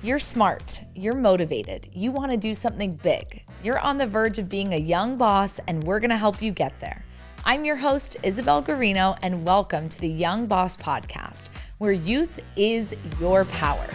You're smart, you're motivated, you want to do something big. You're on the verge of being a young boss, and we're going to help you get there. I'm your host, Isabel Garino, and welcome to the Young Boss Podcast, where youth is your power.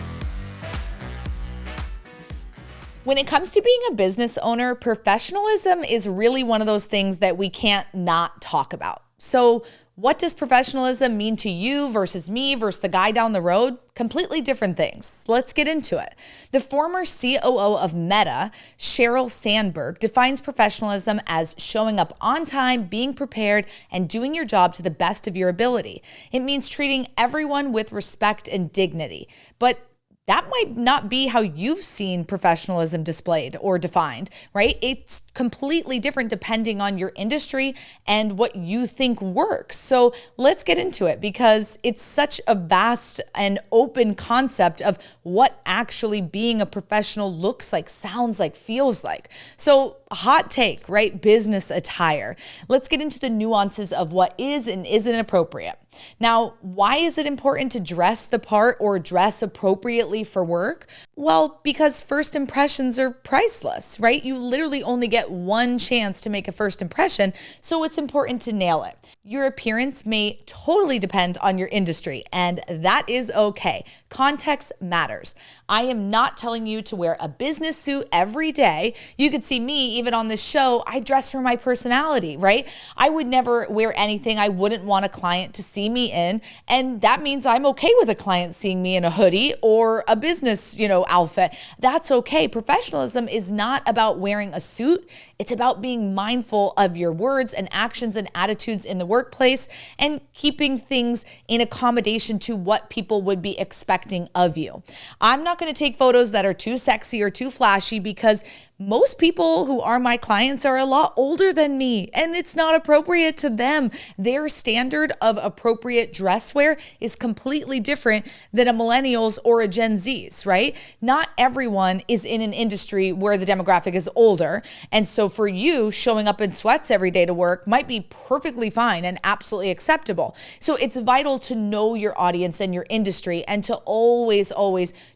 When it comes to being a business owner, professionalism is really one of those things that we can't not talk about. So what does professionalism mean to you versus me versus the guy down the road? Completely different things. Let's get into it. The former COO of Meta, Sheryl Sandberg, defines professionalism as showing up on time, being prepared, and doing your job to the best of your ability. It means treating everyone with respect and dignity. But that might not be how you've seen professionalism displayed or defined, right? It's completely different depending on your industry and what you think works. So let's get into it because it's such a vast and open concept of what actually being a professional looks like, sounds like, feels like. So hot take, right? Business attire. Let's get into the nuances of what is and isn't appropriate. Now, why is it important to dress the part or dress appropriately for work? Well, because first impressions are priceless, right? You literally only get one chance to make a first impression, so it's important to nail it. Your appearance may totally depend on your industry, and that is okay. Context matters. I am not telling you to wear a business suit every day. You could see me even on this show. I dress for my personality, right? I would never wear anything I wouldn't want a client to see me in, and that means I'm okay with a client seeing me in a hoodie or a business, outfit. That's okay. Professionalism is not about wearing a suit. It's about being mindful of your words and actions and attitudes in the workplace and keeping things in accommodation to what people would be expecting of you. I'm not going to take photos that are too sexy or too flashy because most people who are my clients are a lot older than me, and it's not appropriate to them. Their standard of appropriate dress wear is completely different than a millennial's or a Gen Z's, right? Not everyone is in an industry where the demographic is older. And so for you, showing up in sweats every day to work might be perfectly fine and absolutely acceptable. So it's vital to know your audience and your industry and to always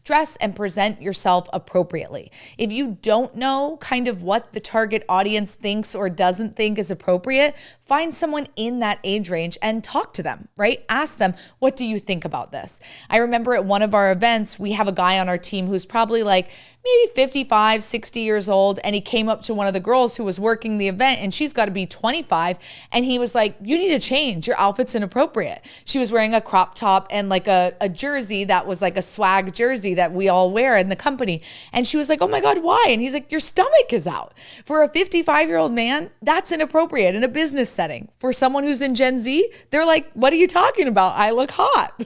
dress and present yourself appropriately. If you don't know kind of what the target audience thinks or doesn't think is appropriate, find someone in that age range and talk to them, right? Ask them, what do you think about this? I remember at one of our events, we have a guy on our team who's probably like maybe 55, 60 years old. And he came up to one of the girls who was working the event and she's got to be 25. And he was like, you need to change. Your outfit's inappropriate. She was wearing a crop top and like a jersey that was like a swag jersey that we all wear in the company. And she was like, oh my God, why? And he's like, your stomach is out. For a 55-year-old man, that's inappropriate in a business setting. For someone who's in Gen Z, they're like, what are you talking about? I look hot.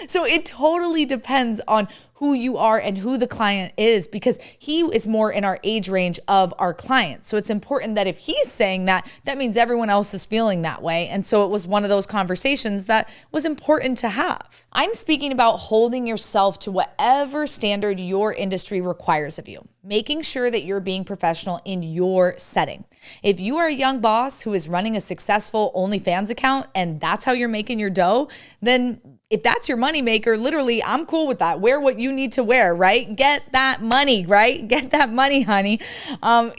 So it totally depends on who you are and who the client is because he is more in our age range of our clients. So it's important that if he's saying that, that means everyone else is feeling that way. And so it was one of those conversations that was important to have. I'm speaking about holding yourself to whatever standard your industry requires of you, making sure that you're being professional in your setting. If you are a young boss who is running a successful OnlyFans account and that's how you're making your dough, then if that's your moneymaker, literally, I'm cool with that. Wear what you need to wear, right? Get that money, right? Get that money, honey.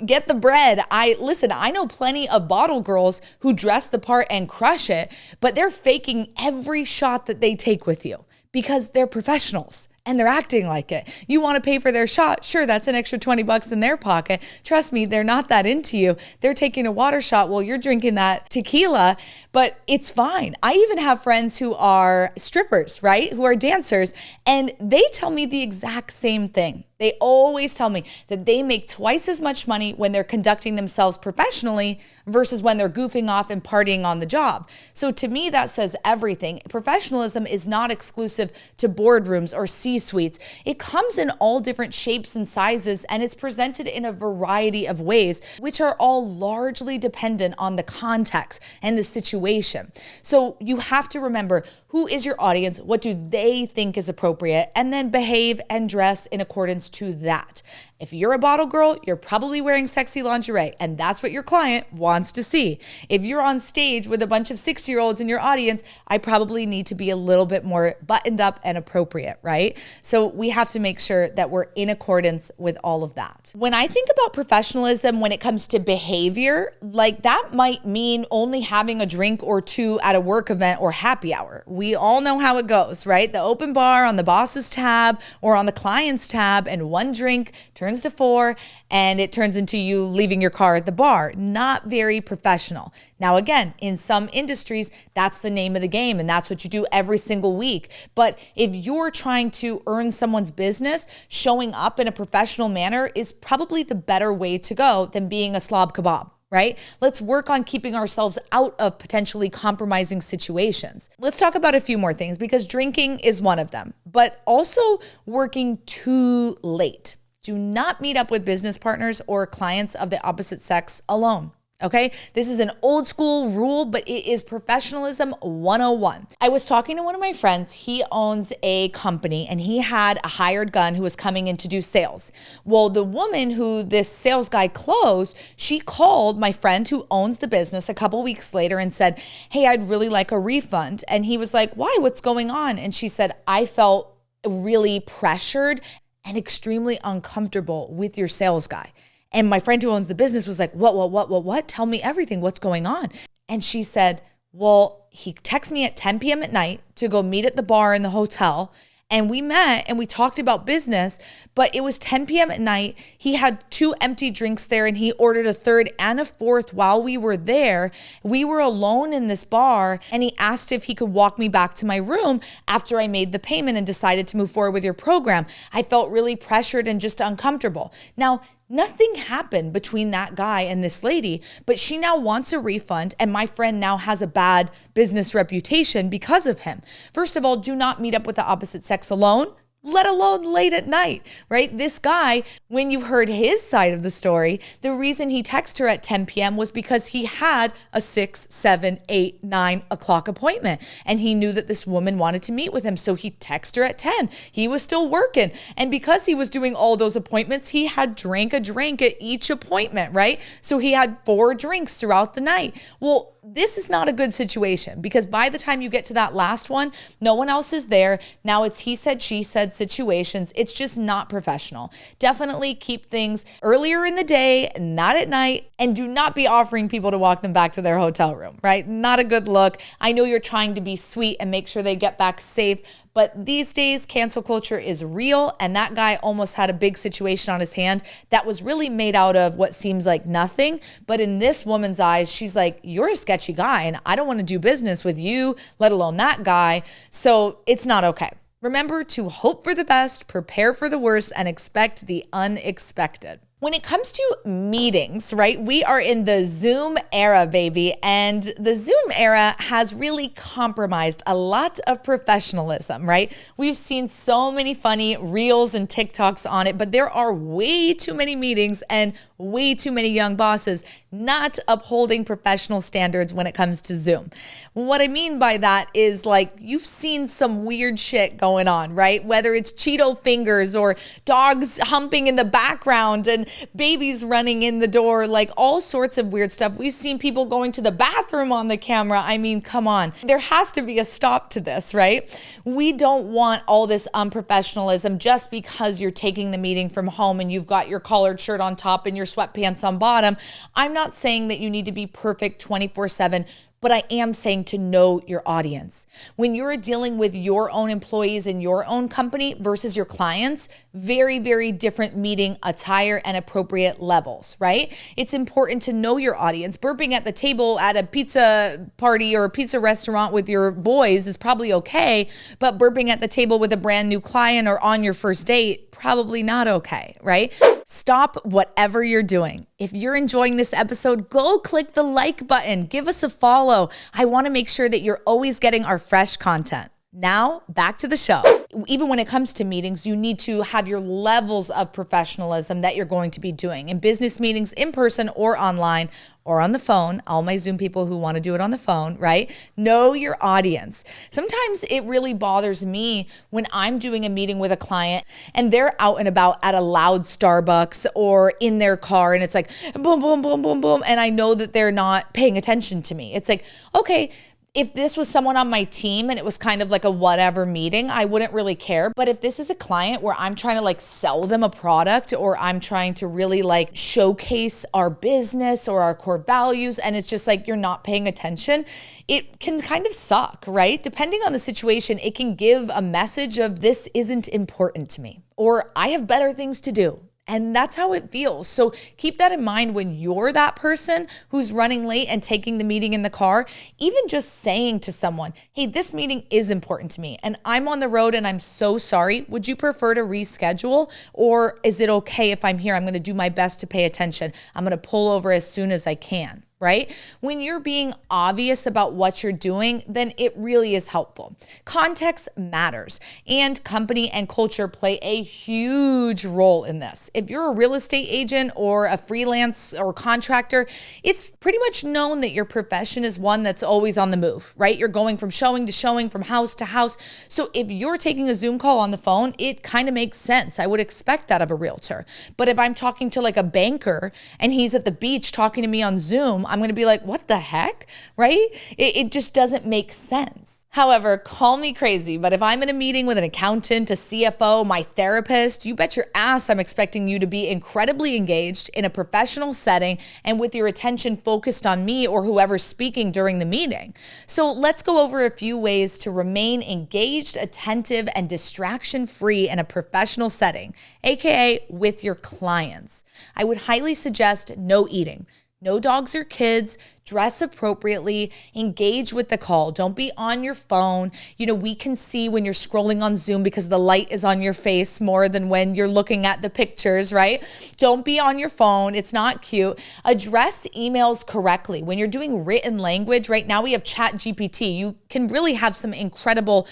Get the bread. I know plenty of bottle girls who dress the part and crush it, but they're faking every shot that they take with you because they're professionals. And they're acting like it. You want to pay for their shot? Sure, that's an extra $20 in their pocket. Trust me, they're not that into you. They're taking a water shot while you're drinking that tequila, but it's fine. I even have friends who are strippers, right? Who are dancers, and they tell me the exact same thing. They always tell me that they make twice as much money when they're conducting themselves professionally versus when they're goofing off and partying on the job. So to me, that says everything. Professionalism is not exclusive to boardrooms or C-suites. It comes in all different shapes and sizes, and it's presented in a variety of ways, which are all largely dependent on the context and the situation. So you have to remember Who is your audience? What do they think is appropriate? And then behave and dress in accordance to that. If you're a bottle girl, you're probably wearing sexy lingerie, and that's what your client wants to see. If you're on stage with a bunch of 6-year-olds in your audience, I probably need to be a little bit more buttoned up and appropriate, right? So we have to make sure that we're in accordance with all of that. When I think about professionalism when it comes to behavior, like that might mean only having a drink or two at a work event or happy hour. We all know how it goes, right? The open bar on the boss's tab or on the client's tab, and one drink turns to 4 and it turns into you leaving your car at the bar. Not very professional. Now, again, in some industries, that's the name of the game and that's what you do every single week. But if you're trying to earn someone's business, showing up in a professional manner is probably the better way to go than being a slob kebab. Right? Let's work on keeping ourselves out of potentially compromising situations. Let's talk about a few more things because drinking is one of them, but also working too late. Do not meet up with business partners or clients of the opposite sex alone. Okay, this is an old school rule, but it is professionalism 101. I was talking to one of my friends. He owns a company and he had a hired gun who was coming in to do sales. Well, the woman who this sales guy closed, she called my friend who owns the business a couple weeks later and said, "Hey, I'd really like a refund." And he was like, "Why? What's going on?" And she said, "I felt really pressured and extremely uncomfortable with your sales guy." And my friend who owns the business was like, what? Tell me everything. What's going on? And she said, well, he texted me at 10 p.m. at night to go meet at the bar in the hotel. And we met and we talked about business, but it was 10 p.m. at night. He had 2 empty drinks there and he ordered a 3rd and a 4th while we were there. We were alone in this bar and he asked if he could walk me back to my room after I made the payment and decided to move forward with your program. I felt really pressured and just uncomfortable. Now, nothing happened between that guy and this lady, but she now wants a refund and my friend now has a bad business reputation because of him. First of all, do not meet up with the opposite sex alone, let alone late at night, right? This guy, when you heard his side of the story, the reason he texted her at 10 p.m. was because he had a 6, 7, 8, 9 o'clock appointment. And he knew that this woman wanted to meet with him. So he texted her at 10. He was still working. And because he was doing all those appointments, he had drank a drink at each appointment, right? So he had 4 drinks throughout the night. Well, this is not a good situation because by the time you get to that last one, no one else is there. Now it's he said, she said situations. It's just not professional. Definitely keep things earlier in the day, not at night, and do not be offering people to walk them back to their hotel room, right? Not a good look. I know you're trying to be sweet and make sure they get back safe, but these days, cancel culture is real, and that guy almost had a big situation on his hand that was really made out of what seems like nothing. But in this woman's eyes, she's like, you're a sketchy guy, and I don't want to do business with you, let alone that guy. So it's not okay. Remember to hope for the best, prepare for the worst, and expect the unexpected. When it comes to meetings, right, we are in the Zoom era, baby, and the Zoom era has really compromised a lot of professionalism, right? We've seen so many funny reels and TikToks on it, but there are way too many meetings and way too many young bosses not upholding professional standards when it comes to Zoom. What I mean by that is like you've seen some weird shit going on, right? Whether it's Cheeto fingers or dogs humping in the background and babies running in the door, like all sorts of weird stuff. We've seen people going to the bathroom on the camera. I mean, come on. There has to be a stop to this, right? We don't want all this unprofessionalism just because you're taking the meeting from home and you've got your collared shirt on top and your sweatpants on bottom. I'm not saying that you need to be perfect 24/7, but I am saying to know your audience. When you're dealing with your own employees in your own company versus your clients, very, very different meeting attire and appropriate levels, right? It's important to know your audience. Burping at the table at a pizza party or a pizza restaurant with your boys is probably okay, but burping at the table with a brand new client or on your first date, probably not okay, right? Stop whatever you're doing. If you're enjoying this episode, go click the like button. Give us a follow. I want to make sure that you're always getting our fresh content. Now, back to the show. Even when it comes to meetings, you need to have your levels of professionalism that you're going to be doing. In business meetings, in person or online or on the phone, all my Zoom people who want to do it on the phone, right? Know your audience. Sometimes it really bothers me when I'm doing a meeting with a client and they're out and about at a loud Starbucks or in their car and it's like boom, boom, boom, boom, boom. And I know that they're not paying attention to me. It's like, okay, if this was someone on my team and it was kind of like a whatever meeting, I wouldn't really care. But if this is a client where I'm trying to like sell them a product or I'm trying to really like showcase our business or our core values and it's just like you're not paying attention, it can kind of suck, right? Depending on the situation, it can give a message of this isn't important to me or I have better things to do. And that's how it feels. So keep that in mind when you're that person who's running late and taking the meeting in the car, even just saying to someone, hey, this meeting is important to me and I'm on the road and I'm so sorry. Would you prefer to reschedule? Or is it okay if I'm here? I'm going to do my best to pay attention. I'm going to pull over as soon as I can. Right? When you're being obvious about what you're doing, then it really is helpful. Context matters, and company and culture play a huge role in this. If you're a real estate agent or a freelance or contractor, it's pretty much known that your profession is one that's always on the move, right? You're going from showing to showing, from house to house. So if you're taking a Zoom call on the phone, it kind of makes sense. I would expect that of a realtor. But if I'm talking to like a banker and he's at the beach talking to me on Zoom, I'm going to be like, what the heck, right? It just doesn't make sense. However, call me crazy, but if I'm in a meeting with an accountant, a CFO, my therapist, you bet your ass I'm expecting you to be incredibly engaged in a professional setting and with your attention focused on me or whoever's speaking during the meeting. So let's go over a few ways to remain engaged, attentive, and distraction-free in a professional setting, aka with your clients. I would highly suggest no eating. No dogs or kids, dress appropriately, engage with the call. Don't be on your phone. You know, we can see when you're scrolling on Zoom because the light is on your face more than when you're looking at the pictures, right? Don't be on your phone. It's not cute. Address emails correctly. When you're doing written language, right now we have Chat GPT. You can really have some incredible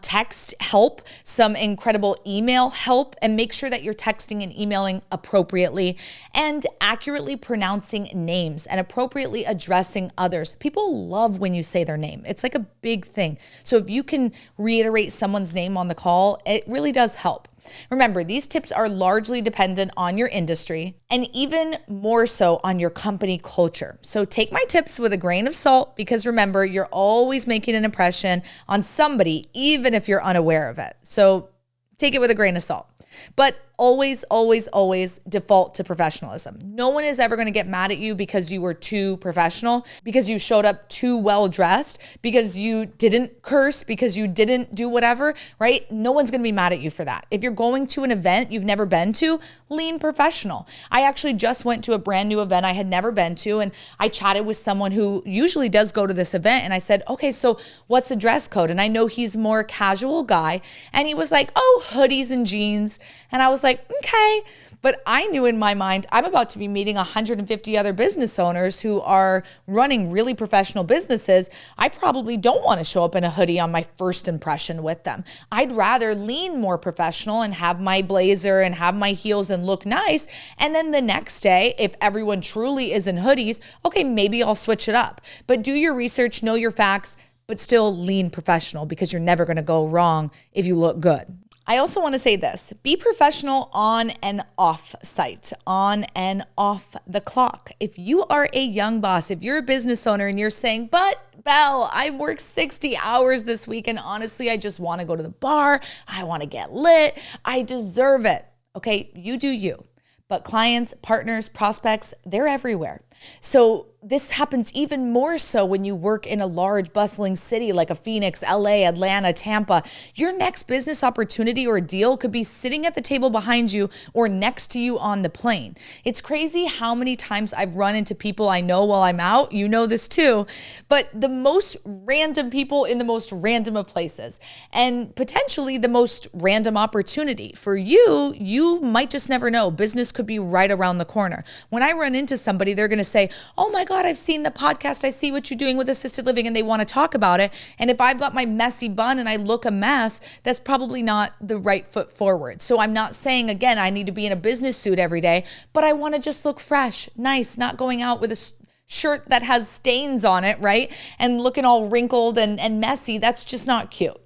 text help, some incredible email help, and make sure that you're texting and emailing appropriately and accurately pronouncing names and appropriately addressing others. People love when you say their name. It's like a big thing. So if you can reiterate someone's name on the call, it really does help. Remember, these tips are largely dependent on your industry and even more so on your company culture. So take my tips with a grain of salt because remember, you're always making an impression on somebody, even if you're unaware of it. So take it with a grain of salt. But always, always, always default to professionalism. No one is ever going to get mad at you because you were too professional, because you showed up too well dressed, because you didn't curse, because you didn't do whatever, right? No one's going to be mad at you for that. If you're going to an event you've never been to, lean professional. I actually just went to a brand new event I had never been to, and I chatted with someone who usually does go to this event, and I said, okay, so what's the dress code? And I know he's more casual guy, and he was like, oh, hoodies and jeans. And I was like, okay. But I knew in my mind, I'm about to be meeting 150 other business owners who are running really professional businesses. I probably don't want to show up in a hoodie on my first impression with them. I'd rather lean more professional and have my blazer and have my heels and look nice. And then the next day, if everyone truly is in hoodies, okay, maybe I'll switch it up. But do your research, know your facts, but still lean professional because you're never going to go wrong if you look good. I also want to say this, be professional on and off site, on and off the clock. If you are a young boss, if you're a business owner and you're saying, but Belle, I've worked 60 hours this week and honestly, I just want to go to the bar. I want to get lit. I deserve it. Okay, you do you. But clients, partners, prospects, they're everywhere. So this happens even more so when you work in a large bustling city like a Phoenix, LA, Atlanta, Tampa. Your next business opportunity or deal could be sitting at the table behind you or next to you on the plane. It's crazy how many times I've run into people I know while I'm out. You know this too, but the most random people in the most random of places and potentially the most random opportunity. For you, you might just never know. Business could be right around the corner. When I run into somebody, they're going to say, oh my God, I've seen the podcast. I see what you're doing with assisted living, and they want to talk about it. And if I've got my messy bun and I look a mess, that's probably not the right foot forward. So I'm not saying, again, I need to be in a business suit every day, but I want to just look fresh, nice, not going out with a shirt that has stains on it, right? And looking all wrinkled and messy. That's just not cute.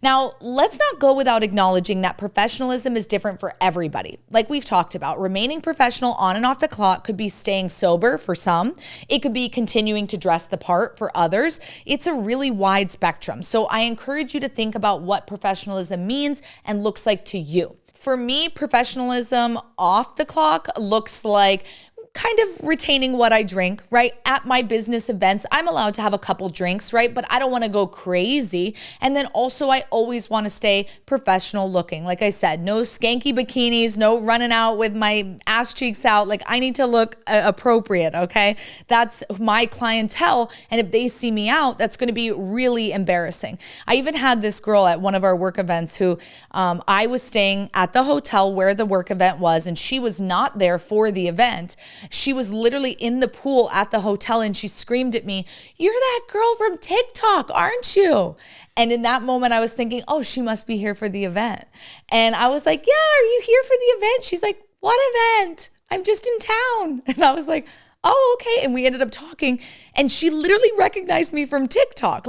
Now, let's not go without acknowledging that professionalism is different for everybody. Like we've talked about, remaining professional on and off the clock could be staying sober for some. It could be continuing to dress the part for others. It's a really wide spectrum. So I encourage you to think about what professionalism means and looks like to you. For me, professionalism off the clock looks like kind of retaining what I drink, right? At my business events, I'm allowed to have a couple drinks, right? But I don't want to go crazy. And then also I always want to stay professional looking. Like I said, no skanky bikinis, no running out with my ass cheeks out. Like I need to look appropriate, okay? That's my clientele. And if they see me out, that's going to be really embarrassing. I even had this girl at one of our work events who I was staying at the hotel where the work event was, and she was not there for the event. She was literally in the pool at the hotel, and she screamed at me, "You're that girl from TikTok, aren't you?" And in that moment, I was thinking, oh, she must be here for the event. And I was like, yeah, are you here for the event? She's like, what event? I'm just in town. And I was like, oh, okay. And we ended up talking, and she literally recognized me from TikTok.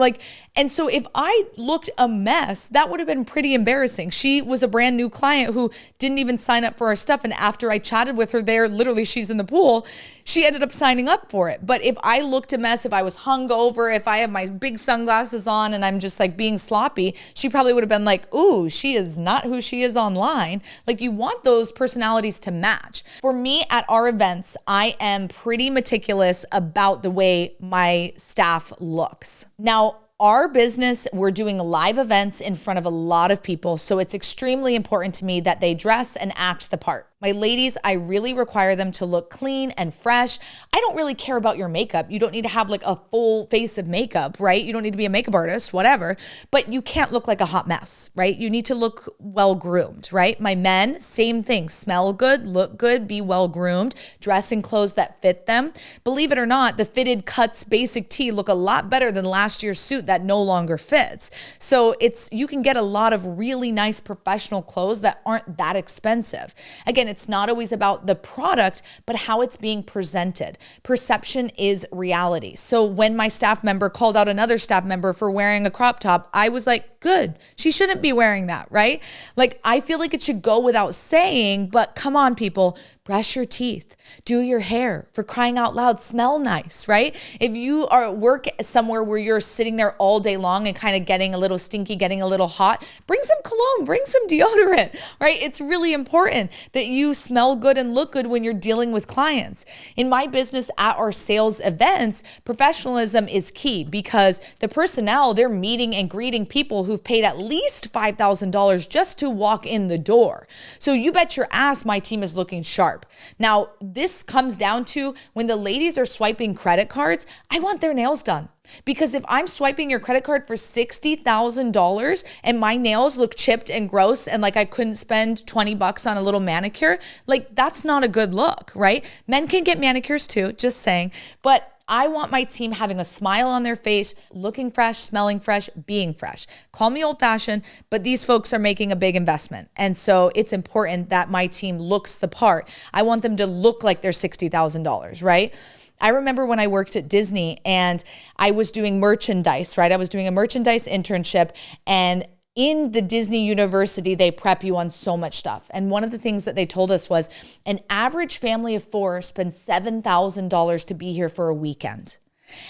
And so if I looked a mess, that would have been pretty embarrassing. She was a brand new client who didn't even sign up for our stuff. And after I chatted with her there, literally she's in the pool, she ended up signing up for it. But if I looked a mess, if I was hungover, if I have my big sunglasses on and I'm just like being sloppy, she probably would have been like, ooh, she is not who she is online. Like you want those personalities to match. For me at our events, I am pretty meticulous about the way my staff looks. Now, our business, we're doing live events in front of a lot of people, so it's extremely important to me that they dress and act the part. My ladies, I really require them to look clean and fresh. I don't really care about your makeup. You don't need to have like a full face of makeup, right? You don't need to be a makeup artist, whatever, but you can't look like a hot mess, right? You need to look well groomed, right? My men, same thing. Smell good, look good, be well groomed, dress in clothes that fit them. Believe it or not, the fitted cuts basic tee look a lot better than last year's suit that no longer fits. So you can get a lot of really nice professional clothes that aren't that expensive. Again, it's not always about the product, but how it's being presented. Perception is reality. So when my staff member called out another staff member for wearing a crop top, I was like, good, she shouldn't be wearing that, right? Like, I feel like it should go without saying, but come on, people, brush your teeth, do your hair, for crying out loud, smell nice, right? If you are at work somewhere where you're sitting there all day long and kind of getting a little stinky, getting a little hot, bring some cologne, bring some deodorant, right? It's really important that you smell good and look good when you're dealing with clients. In my business at our sales events, professionalism is key because the personnel, they're meeting and greeting people who've paid at least $5,000 just to walk in the door. So you bet your ass my team is looking sharp. Now, this comes down to when the ladies are swiping credit cards, I want their nails done. Because if I'm swiping your credit card for $60,000 and my nails look chipped and gross and like I couldn't spend $20 on a little manicure, like that's not a good look, right? Men can get manicures too, just saying. But I want my team having a smile on their face, looking fresh, smelling fresh, being fresh. Call me old-fashioned, but these folks are making a big investment. And so it's important that my team looks the part. I want them to look like they're $60,000, right? I remember when I worked at Disney and I was doing merchandise, right? I was doing a merchandise internship, and in the Disney University, they prep you on so much stuff. And one of the things that they told us was an average family of 4 spends $7,000 to be here for a weekend.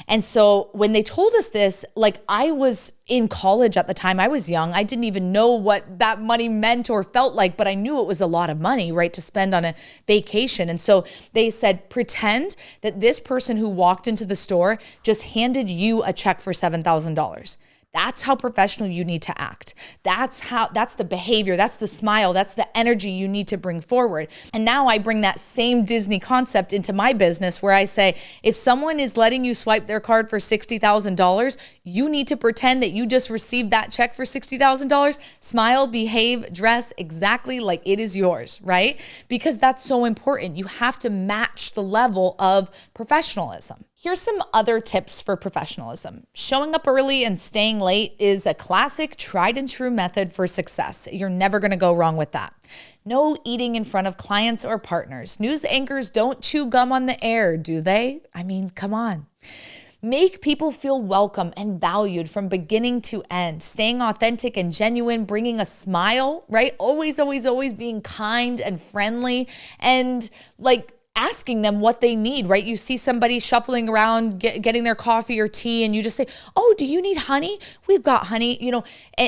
And so when they told us this, like I was in college at the time, I was young. I didn't even know what that money meant or felt like, but I knew it was a lot of money, right, to spend on a vacation. And so they said, pretend that this person who walked into the store just handed you a check for $7,000. That's how professional you need to act. That's the behavior, that's the smile, that's the energy you need to bring forward. And now I bring that same Disney concept into my business where I say, if someone is letting you swipe their card for $60,000, you need to pretend that you just received that check for $60,000, smile, behave, dress exactly like it is yours, right? Because that's so important. You have to match the level of professionalism. Here's some other tips for professionalism. Showing up early and staying late is a classic, tried and true method for success. You're never going to go wrong with that. No eating in front of clients or partners. News anchors don't chew gum on the air, do they? I mean, come on. Make people feel welcome and valued from beginning to end. Staying authentic and genuine, bringing a smile, right? Always, always, always being kind and friendly and asking them what they need, right? You see somebody shuffling around, getting their coffee or tea, and you just say, oh, do you need honey? We've got honey,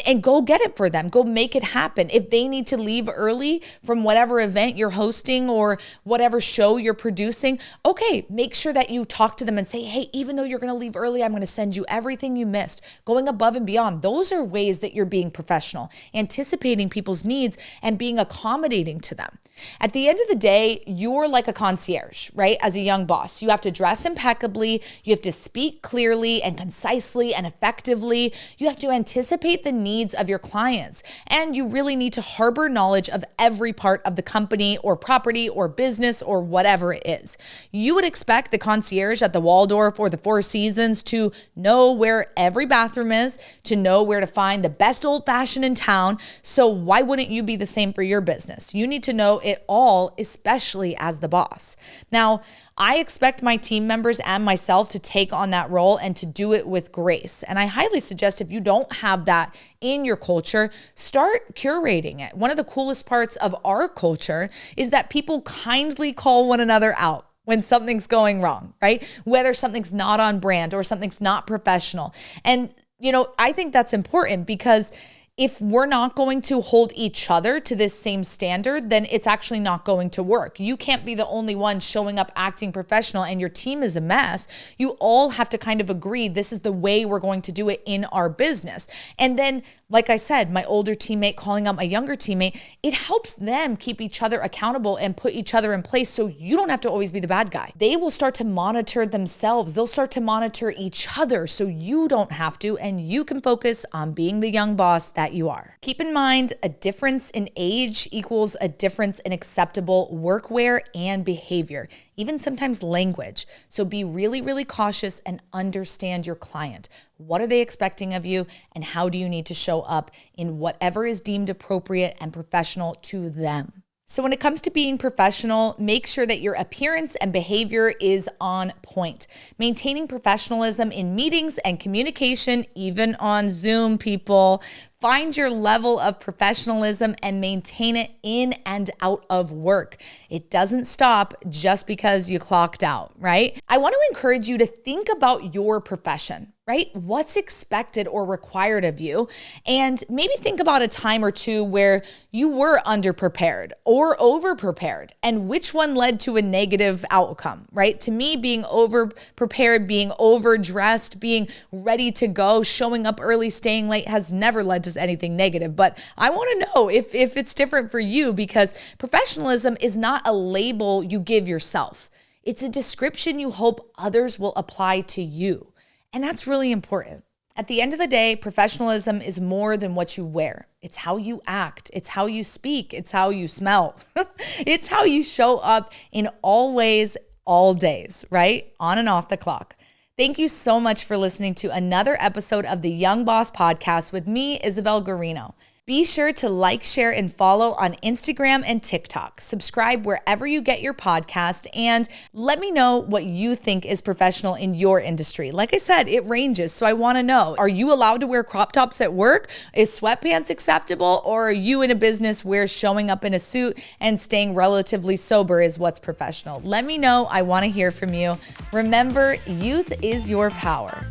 and go get it for them. Go make it happen. If they need to leave early from whatever event you're hosting or whatever show you're producing, okay, make sure that you talk to them and say, hey, even though you're going to leave early, I'm going to send you everything you missed. Going above and beyond. Those are ways that you're being professional, anticipating people's needs and being accommodating to them. At the end of the day, you're like a concierge, right? As a young boss, you have to dress impeccably. You have to speak clearly and concisely and effectively. You have to anticipate the needs of your clients. And you really need to harbor knowledge of every part of the company or property or business or whatever it is. You would expect the concierge at the Waldorf or the Four Seasons to know where every bathroom is, to know where to find the best old fashioned in town. So why wouldn't you be the same for your business? You need to know it all, especially as the boss. Now, I expect my team members and myself to take on that role and to do it with grace. And I highly suggest if you don't have that in your culture, start curating it. One of the coolest parts of our culture is that people kindly call one another out when something's going wrong, right? Whether something's not on brand or something's not professional. And, I think that's important because if we're not going to hold each other to this same standard, then it's actually not going to work. You can't be the only one showing up acting professional and your team is a mess. You all have to kind of agree this is the way we're going to do it in our business. And then, like I said, my older teammate calling out my younger teammate, it helps them keep each other accountable and put each other in place so you don't have to always be the bad guy. They will start to monitor themselves. They'll start to monitor each other so you don't have to, and you can focus on being the young boss that you are. Keep in mind, a difference in age equals a difference in acceptable workwear and behavior, even sometimes language. So be really, really cautious and understand your client. What are they expecting of you, and how do you need to show up in whatever is deemed appropriate and professional to them? So when it comes to being professional, make sure that your appearance and behavior is on point. Maintaining professionalism in meetings and communication, even on Zoom, people. Find your level of professionalism and maintain it in and out of work. It doesn't stop just because you clocked out, right? I want to encourage you to think about your profession, right? What's expected or required of you? And maybe think about a time or two where you were underprepared or overprepared, and which one led to a negative outcome, right? To me, being overprepared, being overdressed, being ready to go, showing up early, staying late has never led to anything negative. But I want to know if it's different for you, because professionalism is not a label you give yourself. It's a description you hope others will apply to you. And that's really important. At the end of the day, professionalism is more than what you wear. It's how you act. It's how you speak. It's how you smell. It's how you show up in all ways, all days, right? On and off the clock. Thank you so much for listening to another episode of the Young Boss Podcast with me, Isabel Guarino. Be sure to like, share, and follow on Instagram and TikTok. Subscribe wherever you get your podcast, and let me know what you think is professional in your industry. Like I said, it ranges, so I want to know, are you allowed to wear crop tops at work? Is sweatpants acceptable? Or are you in a business where showing up in a suit and staying relatively sober is what's professional? Let me know. I want to hear from you. Remember, youth is your power.